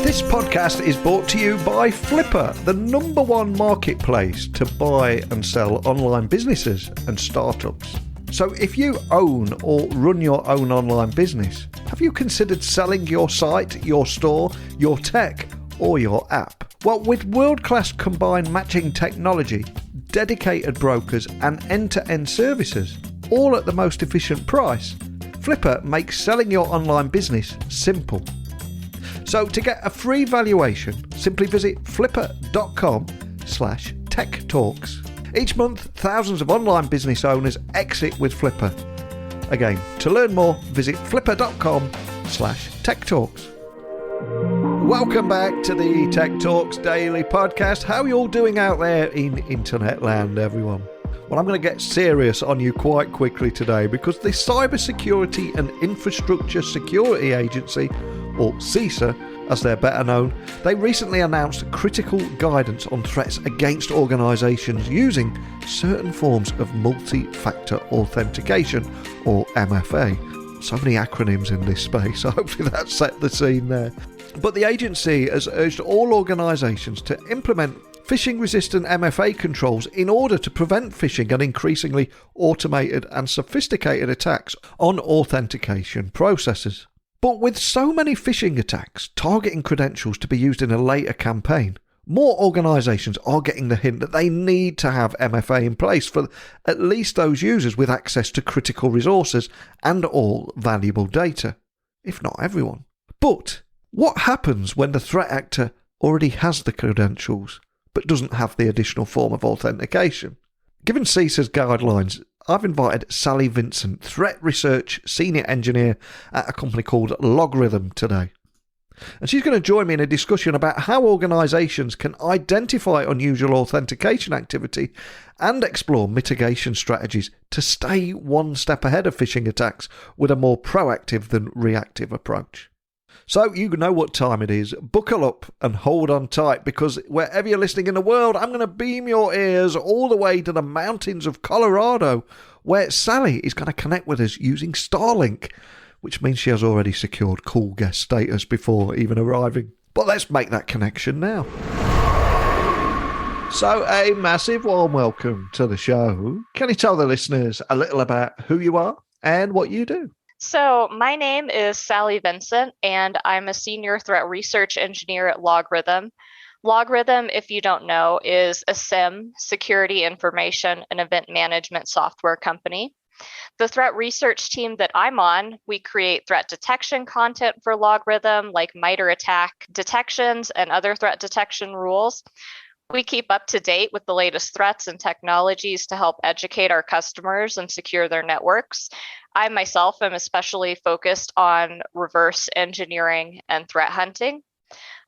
This podcast is brought to you by Flipper, the number one marketplace to buy and sell online businesses and startups. So if you own or run your own online business, have you considered selling your site, your store, your tech, or your app? Well, with world-class combined matching technology, dedicated brokers, and end-to-end services, all at the most efficient price, Flipper makes selling your online business simple. So to get a free valuation, simply visit flipper.com/techtalks. Each month, thousands of online business owners exit with Flipper. Again, to learn more, visit flipper.com/techtalks. Welcome back to the Tech Talks Daily Podcast. How are you all doing out there in internet land, everyone? Well, I'm going to get serious on you quite quickly today because the Cybersecurity and Infrastructure Security Agency, or CISA, as they're better known, they recently announced critical guidance on threats against organisations using certain forms of multi-factor authentication, or MFA. So many acronyms in this space, so hopefully that set the scene there. But the agency has urged all organisations to implement phishing-resistant MFA controls in order to prevent phishing and increasingly automated and sophisticated attacks on authentication processes. But with so many phishing attacks targeting credentials to be used in a later campaign, more organisations are getting the hint that they need to have MFA in place for at least those users with access to critical resources and all valuable data, if not everyone. But what happens when the threat actor already has the credentials but doesn't have the additional form of authentication? Given CISA's guidelines, I've invited Sally Vincent, Threat Research Senior Engineer at a company called LogRhythm today. And she's going to join me in a discussion about how organisations can identify unusual authentication activity and explore mitigation strategies to stay one step ahead of phishing attacks with a more proactive than reactive approach. So you know what time it is. Buckle up and hold on tight because wherever you're listening in the world, I'm going to beam your ears all the way to the mountains of Colorado, where Sally is going to connect with us using Starlink, which means she has already secured cool guest status before even arriving. But let's make that connection now. So a massive warm welcome to the show. Can you tell the listeners a little about who you are and what you do? So my name is Sally Vincent, and I'm a senior threat research engineer at LogRhythm. LogRhythm, if you don't know, is a SIEM, security information and event management software company. The threat research team that I'm on, we create threat detection content for LogRhythm, like MITRE attack detections and other threat detection rules. We keep up to date with the latest threats and technologies to help educate our customers and secure their networks. I myself am especially focused on reverse engineering and threat hunting.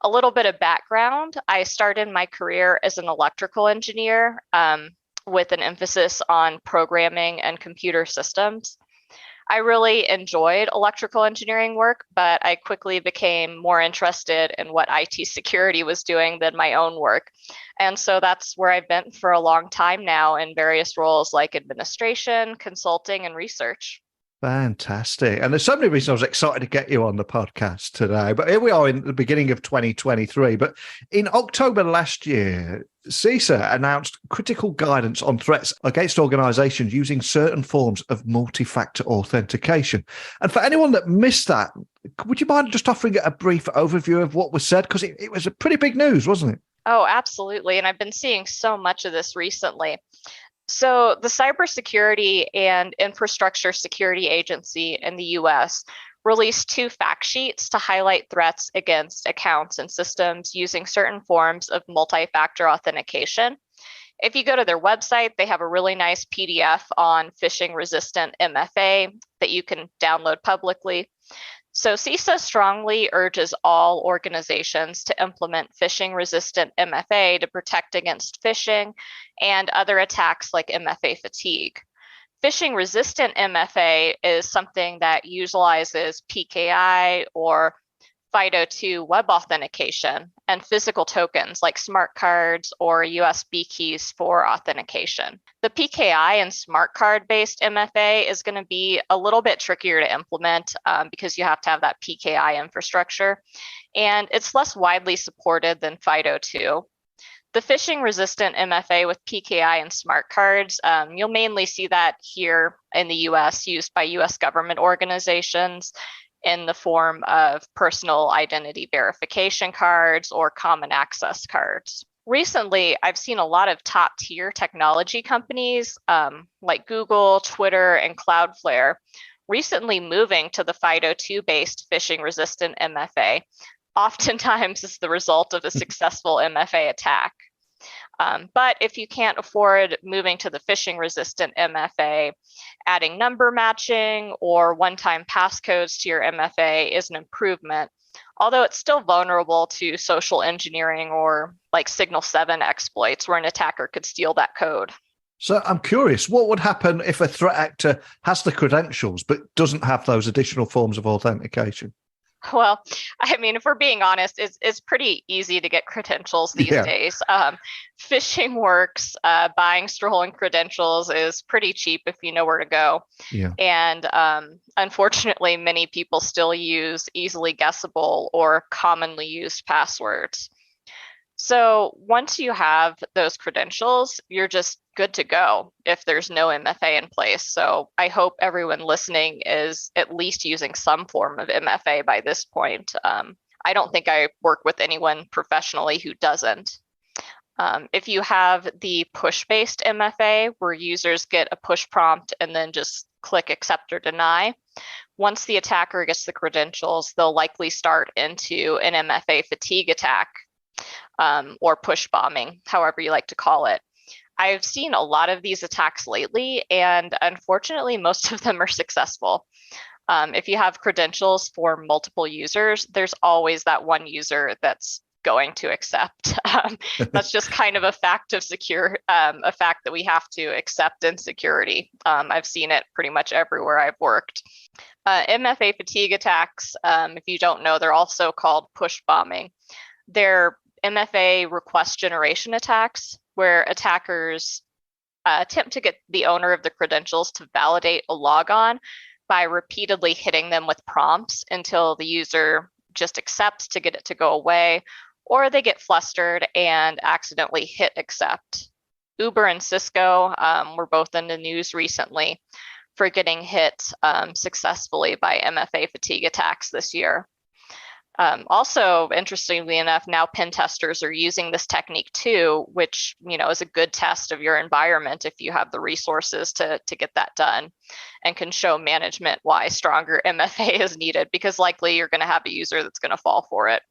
A little bit of background, I started my career as an electrical engineer with an emphasis on programming and computer systems. I really enjoyed electrical engineering work, but I quickly became more interested in what IT security was doing than my own work. And so that's where I've been for a long time now in various roles like administration, consulting, and research. Fantastic. And there's so many reasons I was excited to get you on the podcast today. But here we are in the beginning of 2023. But in October last year, CISA announced critical guidance on threats against organizations using certain forms of multi-factor authentication. And for anyone that missed that, would you mind just offering a brief overview of what was said? Because it was a pretty big news, wasn't it? Oh, absolutely. And I've been seeing so much of this recently. So the Cybersecurity and Infrastructure Security Agency in the US released 2 fact sheets to highlight threats against accounts and systems using certain forms of multi-factor authentication. If you go to their website, they have a really nice PDF on phishing-resistant MFA that you can download publicly. So CISA strongly urges all organizations to implement phishing-resistant MFA to protect against phishing and other attacks like MFA fatigue. Phishing-resistant MFA is something that utilizes PKI or FIDO2 web authentication, and physical tokens like smart cards or USB keys for authentication. The PKI and smart card based MFA is going to be a little bit trickier to implement because you have to have that PKI infrastructure, and it's less widely supported than FIDO2. The phishing resistant MFA with PKI and smart cards, you'll mainly see that here in the US used by US government organizations in the form of personal identity verification cards or common access cards. Recently, I've seen a lot of top tier technology companies like Google, Twitter, and Cloudflare recently moving to the FIDO2 based phishing resistant MFA, oftentimes as the result of a successful MFA attack. But if you can't afford moving to the phishing resistant MFA, adding number matching or one-time passcodes to your MFA is an improvement, although it's still vulnerable to social engineering or like Signal 7 exploits where an attacker could steal that code. So I'm curious, what would happen if a threat actor has the credentials but doesn't have those additional forms of authentication? Well, I mean, if we're being honest, it's pretty easy to get credentials these days. Phishing works. Buying stolen credentials is pretty cheap if you know where to go. Yeah. And unfortunately, many people still use easily guessable or commonly used passwords. So once you have those credentials, you're just good to go if there's no MFA in place. So I hope everyone listening is at least using some form of MFA by this point. I don't think I work with anyone professionally who doesn't. If you have the push-based MFA, where users get a push prompt and then just click accept or deny, once the attacker gets the credentials, they'll likely start into an MFA fatigue attack. Or push bombing, however you like to call it. I've seen a lot of these attacks lately, and unfortunately, most of them are successful. If you have credentials for multiple users, there's always that one user that's going to accept. That's just kind of a fact of a fact that we have to accept in security. I've seen it pretty much everywhere I've worked. MFA fatigue attacks, if you don't know, they're also called push bombing. They're MFA request generation attacks, where attackers attempt to get the owner of the credentials to validate a logon by repeatedly hitting them with prompts until the user just accepts to get it to go away, or they get flustered and accidentally hit accept. Uber and Cisco were both in the news recently for getting hit successfully by MFA fatigue attacks this year. Also, interestingly enough, now pen testers are using this technique too, which is a good test of your environment if you have the resources to get that done, and can show management why stronger MFA is needed, because likely you're going to have a user that's going to fall for it.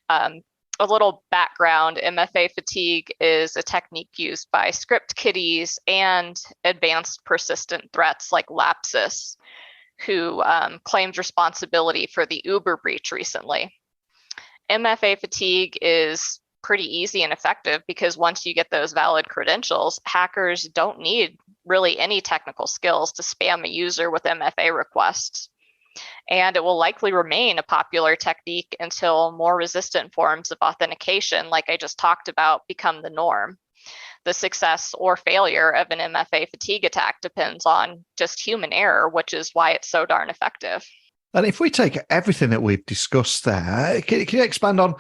A little background: MFA fatigue is a technique used by script kiddies and advanced persistent threats like Lapsus, who claimed responsibility for the Uber breach recently. MFA fatigue is pretty easy and effective because once you get those valid credentials, hackers don't need really any technical skills to spam a user with MFA requests. And it will likely remain a popular technique until more resistant forms of authentication, like I just talked about, become the norm. The success or failure of an MFA fatigue attack depends on just human error, which is why it's so darn effective. And if we take everything that we've discussed there, can you expand on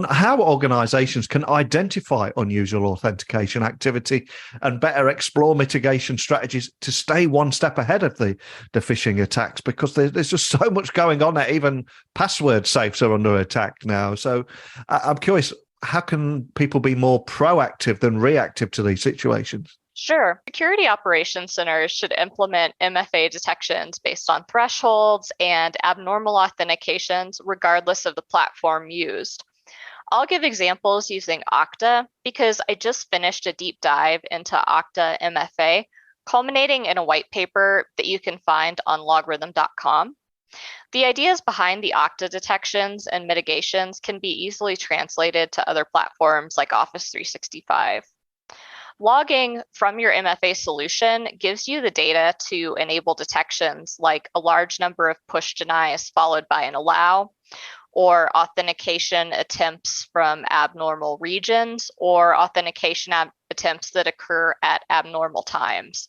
how organizations can identify unusual authentication activity and better explore mitigation strategies to stay one step ahead of the phishing attacks? Because there's just so much going on there. Even password safes are under attack now. So I'm curious, how can people be more proactive than reactive to these situations? Sure. Security operations centers should implement MFA detections based on thresholds and abnormal authentications, regardless of the platform used. I'll give examples using Okta because I just finished a deep dive into Okta MFA, culminating in a white paper that you can find on LogRhythm.com. The ideas behind the Okta detections and mitigations can be easily translated to other platforms like Office 365. Logging from your MFA solution gives you the data to enable detections like a large number of push denies followed by an allow, or authentication attempts from abnormal regions, or authentication attempts that occur at abnormal times.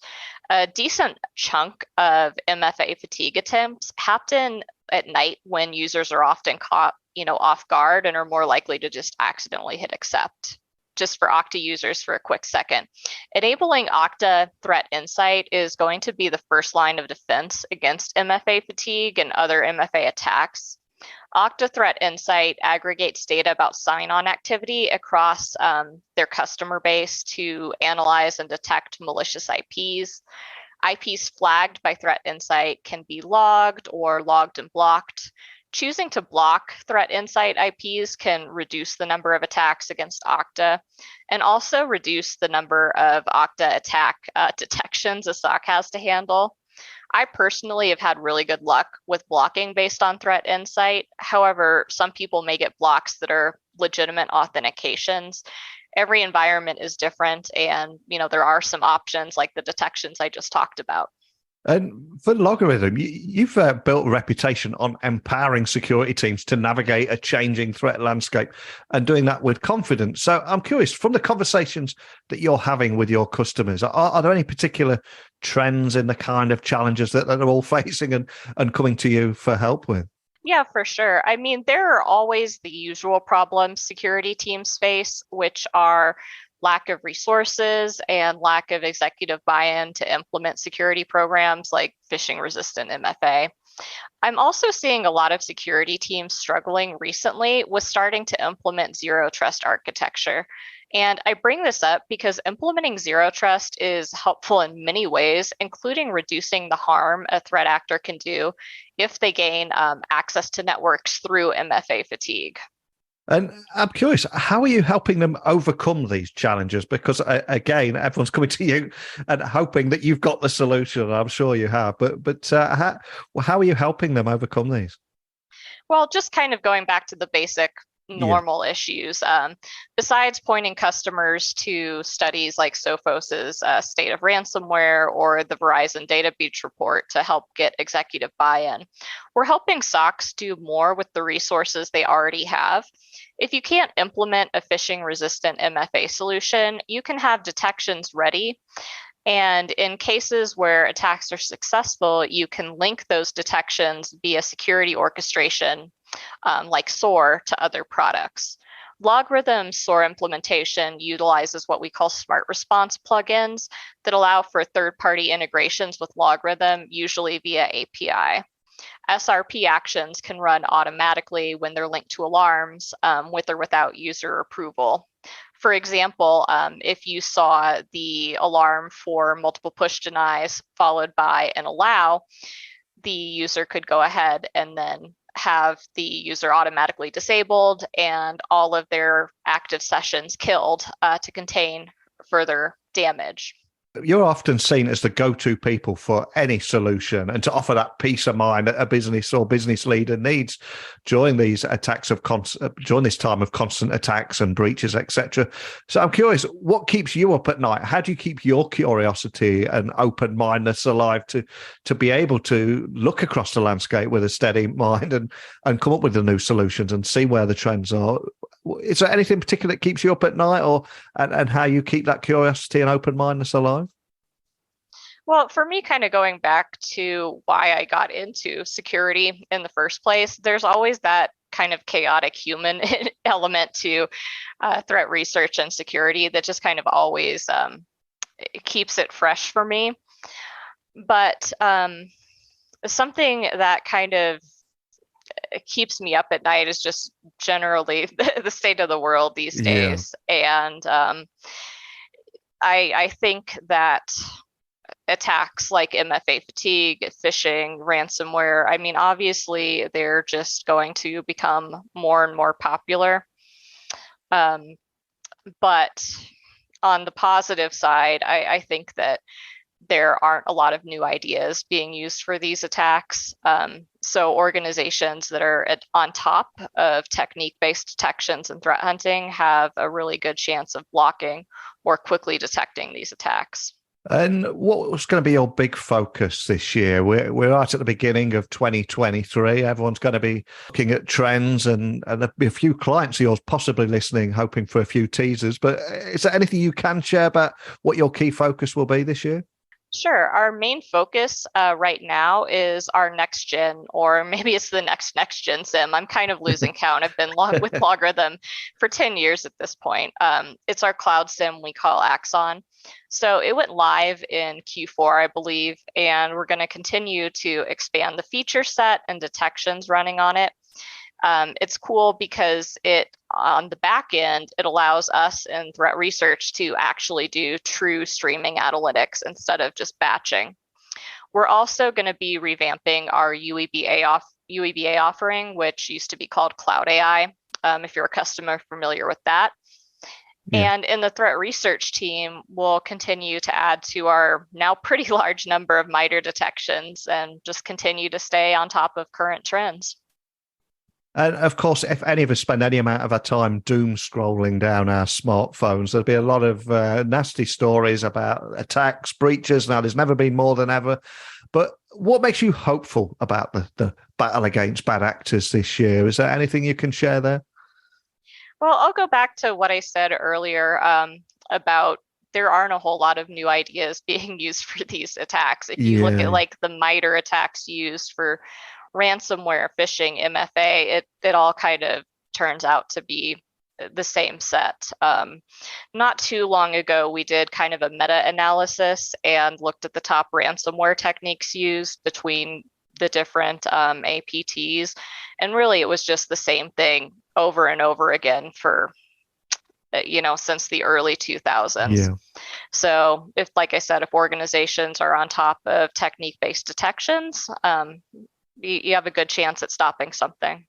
A decent chunk of MFA fatigue attempts happen at night when users are often caught, off guard and are more likely to just accidentally hit accept. Just for Okta users for a quick second. Enabling Okta Threat Insight is going to be the first line of defense against MFA fatigue and other MFA attacks. Okta Threat Insight aggregates data about sign-on activity across their customer base to analyze and detect malicious IPs. IPs flagged by Threat Insight can be logged or logged and blocked. Choosing to block Threat Insight IPs can reduce the number of attacks against Okta and also reduce the number of Okta attack detections a SOC has to handle. I personally have had really good luck with blocking based on Threat Insight. However, some people may get blocks that are legitimate authentications. Every environment is different, and there are some options like the detections I just talked about. And for LogRhythm, you've built a reputation on empowering security teams to navigate a changing threat landscape and doing that with confidence. So I'm curious, from the conversations that you're having with your customers, are there any particular trends in the kind of challenges that they're all facing and coming to you for help with? Yeah, for sure. I mean, there are always the usual problems security teams face, which are lack of resources and lack of executive buy-in to implement security programs like phishing-resistant MFA. I'm also seeing a lot of security teams struggling recently with starting to implement zero trust architecture. And I bring this up because implementing zero trust is helpful in many ways, including reducing the harm a threat actor can do if they gain access to networks through MFA fatigue. And I'm curious, how are you helping them overcome these challenges? Because again, everyone's coming to you and hoping that you've got the solution. I'm sure you have, but how are you helping them overcome these? Well, just kind of going back to the basic normal issues. Besides pointing customers to studies like Sophos's State of Ransomware or the Verizon Data Breach Report to help get executive buy-in, we're helping SOCs do more with the resources they already have. If you can't implement a phishing-resistant MFA solution, you can have detections ready. And in cases where attacks are successful, you can link those detections via security orchestration like SOAR to other products. LogRhythm SOAR implementation utilizes what we call smart response plugins that allow for third-party integrations with LogRhythm, usually via API. SRP actions can run automatically when they're linked to alarms with or without user approval. For example, if you saw the alarm for multiple push denies followed by an allow, the user could go ahead and then have the user automatically disabled and all of their active sessions killed to contain further damage. You're often seen as the go-to people for any solution and to offer that peace of mind that a business or business leader needs during these attacks during this time of constant attacks and breaches, etc. So I'm curious, what keeps you up at night? How do you keep your curiosity and open-mindedness alive to be able to look across the landscape with a steady mind and come up with the new solutions and see where the trends are? Is there anything particular that keeps you up at night, and how you keep that curiosity and open-mindedness alive? Well, for me, kind of going back to why I got into security in the first place, there's always that kind of chaotic human element to threat research and security that just kind of always keeps it fresh for me. But something that kind of keeps me up at night is just generally the state of the world these days. And I think that attacks like MFA fatigue, phishing, ransomware, I mean, obviously they're just going to become more and more popular. But on the positive side, I think that there aren't a lot of new ideas being used for these attacks. So organizations that are on top of technique-based detections and threat hunting have a really good chance of blocking or quickly detecting these attacks. And what's going to be your big focus this year? We're right at the beginning of 2023. Everyone's going to be looking at trends, and there'll be a few clients of yours possibly listening, hoping for a few teasers. But is there anything you can share about what your key focus will be this year? Sure. Our main focus right now is our next gen, or maybe it's the next gen sim. I'm kind of losing count. I've been with LogRhythm for 10 years at this point. It's our cloud sim we call Axon. So it went live in Q4, I believe, and we're going to continue to expand the feature set and detections running on it. It's cool because on the back end, it allows us in threat research to actually do true streaming analytics instead of just batching. We're also going to be revamping our UEBA offering, which used to be called Cloud AI, if you're a customer familiar with that. Yeah. And in the threat research team, we'll continue to add to our now pretty large number of MITRE detections and just continue to stay on top of current trends. And of course, if any of us spend any amount of our time doom scrolling down our smartphones, there'll be a lot of nasty stories about attacks, breaches. Now, there's never been more than ever. But what makes you hopeful about the battle against bad actors this year? Is there anything you can share there? Well, I'll go back to what I said earlier about there aren't a whole lot of new ideas being used for these attacks. If you look at like the MITRE attacks used for ransomware, phishing, MFA, it all kind of turns out to be the same set. Not too long ago, we did kind of a meta-analysis and looked at the top ransomware techniques used between the different APTs. And really, it was just the same thing over and over again for, since the early 2000s. Yeah. So like I said, if organizations are on top of technique-based detections, you have a good chance at stopping something.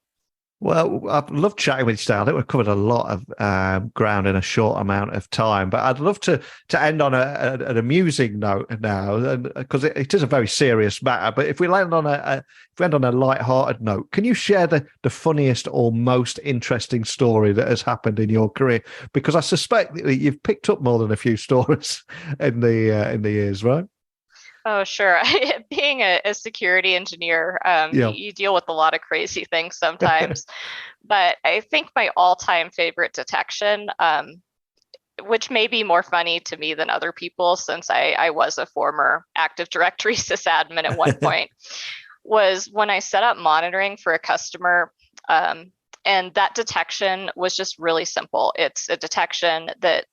Well, I've loved chatting with you today. I think we've covered a lot of ground in a short amount of time, but I'd love to end on an amusing note now, because it is a very serious matter. But if we end on a light-hearted note, can you share the funniest or most interesting story that has happened in your career? Because I suspect that you've picked up more than a few stories in the years, right? Oh, sure. Being a security engineer, you deal with a lot of crazy things sometimes. But I think my all-time favorite detection, which may be more funny to me than other people since I was a former Active Directory sysadmin at one point, was when I set up monitoring for a customer. And that detection was just really simple. It's a detection that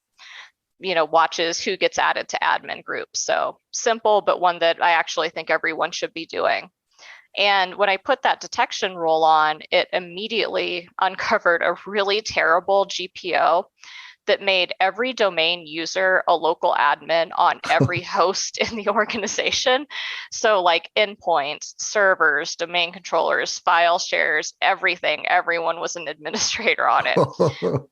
watches who gets added to admin groups. So simple, but one that I actually think everyone should be doing. And when I put that detection rule on, it immediately uncovered a really terrible GPO that made every domain user a local admin on every host in the organization. So like endpoints, servers, domain controllers, file shares, everything, everyone was an administrator on it.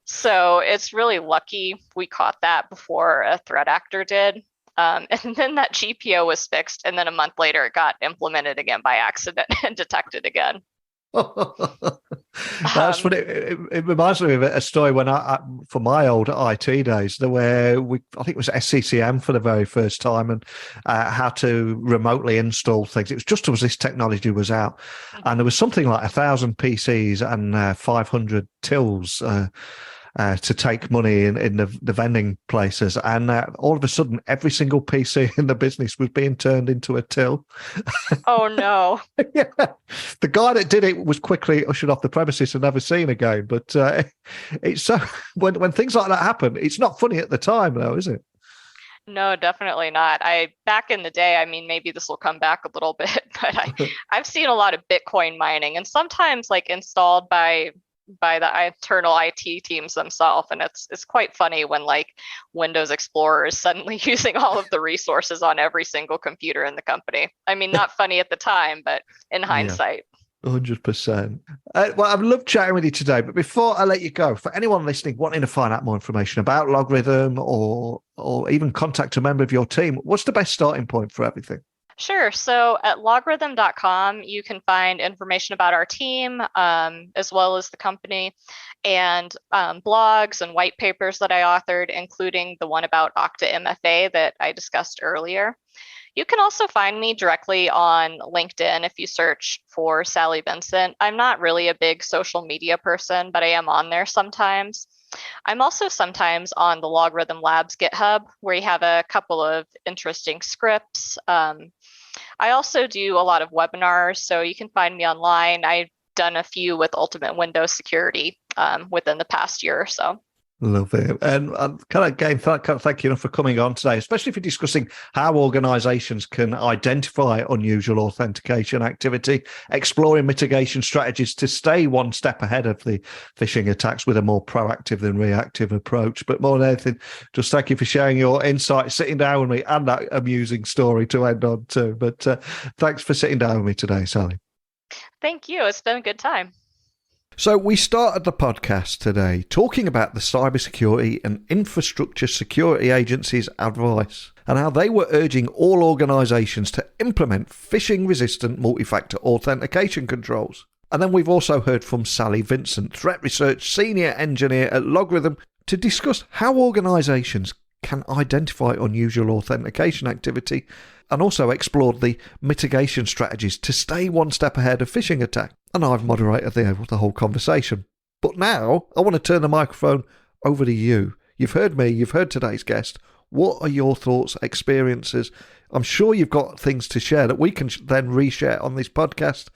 So it's really lucky we caught that before a threat actor did. And then that GPO was fixed. And then a month later, it got implemented again by accident and detected again. That's what it reminds me of a story when I for my old IT days, where I think it was SCCM for the very first time, and how to remotely install things. It was just as this technology was out, and there was something like 1,000 PCs and 500 tills to take money in the vending places. And all of a sudden, every single PC in the business was being turned into a till. Oh, no. Yeah. The guy that did it was quickly ushered off the premises and never seen again. But it's so when things like that happen, it's not funny at the time, though, is it? No, definitely not. Back in the day, I mean, maybe this will come back a little bit, but I've seen a lot of Bitcoin mining, and sometimes like installed by the internal IT teams themselves. And it's quite funny when like Windows Explorer is suddenly using all of the resources on every single computer in the company. I mean, not funny at the time, but in hindsight. 100%. Well, I've loved chatting with you today, but before I let you go, for anyone listening wanting to find out more information about LogRhythm or even contact a member of your team, what's the best starting point for everything? Sure. So at logrhythm.com, you can find information about our team, as well as the company, and blogs and white papers that I authored, including the one about Okta MFA that I discussed earlier. You can also find me directly on LinkedIn if you search for Sally Vincent. I'm not really a big social media person, but I am on there sometimes. I'm also sometimes on the LogRhythm Labs GitHub, where you have a couple of interesting scripts. I also do a lot of webinars, so you can find me online. I've done a few with Ultimate Windows Security within the past year or so. Love it. And thank you for coming on today, especially for discussing how organizations can identify unusual authentication activity, exploring mitigation strategies to stay one step ahead of the phishing attacks with a more proactive than reactive approach. But more than anything, just thank you for sharing your insights, sitting down with me, and that amusing story to end on too. But thanks for sitting down with me today, Sally. Thank you. It's been a good time. So we started the podcast today talking about the Cybersecurity and Infrastructure Security Agency's advice and how they were urging all organisations to implement phishing-resistant multi-factor authentication controls. And then we've also heard from Sally Vincent, Threat Research Senior Engineer at LogRhythm, to discuss how organisations can identify unusual authentication activity and also explored the mitigation strategies to stay one step ahead of phishing attack. And I've moderated the whole conversation. But now I want to turn the microphone over to you. You've heard me, you've heard today's guest. What are your thoughts, experiences? I'm sure you've got things to share that we can then reshare on this podcast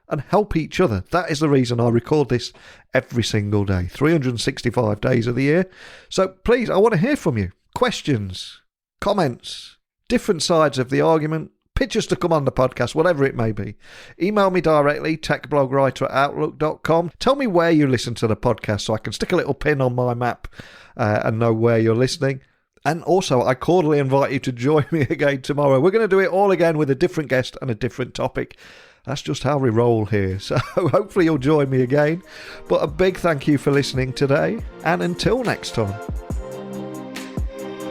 and help each other. That is the reason I record this every single day, 365 days of the year. So please, I want to hear from you. Questions, comments, different sides of the argument, pictures to come on the podcast, whatever it may be. Email me directly, techblogwriter@outlook.com. Tell me where you listen to the podcast so I can stick a little pin on my map and know where you're listening. And also, I cordially invite you to join me again tomorrow. We're going to do it all again with a different guest and a different topic. That's just how we roll here. So hopefully you'll join me again. But a big thank you for listening today. And until next time,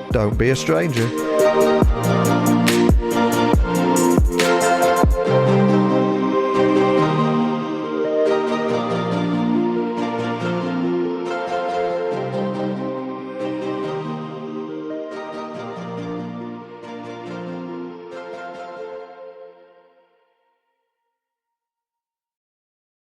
don't be a stranger.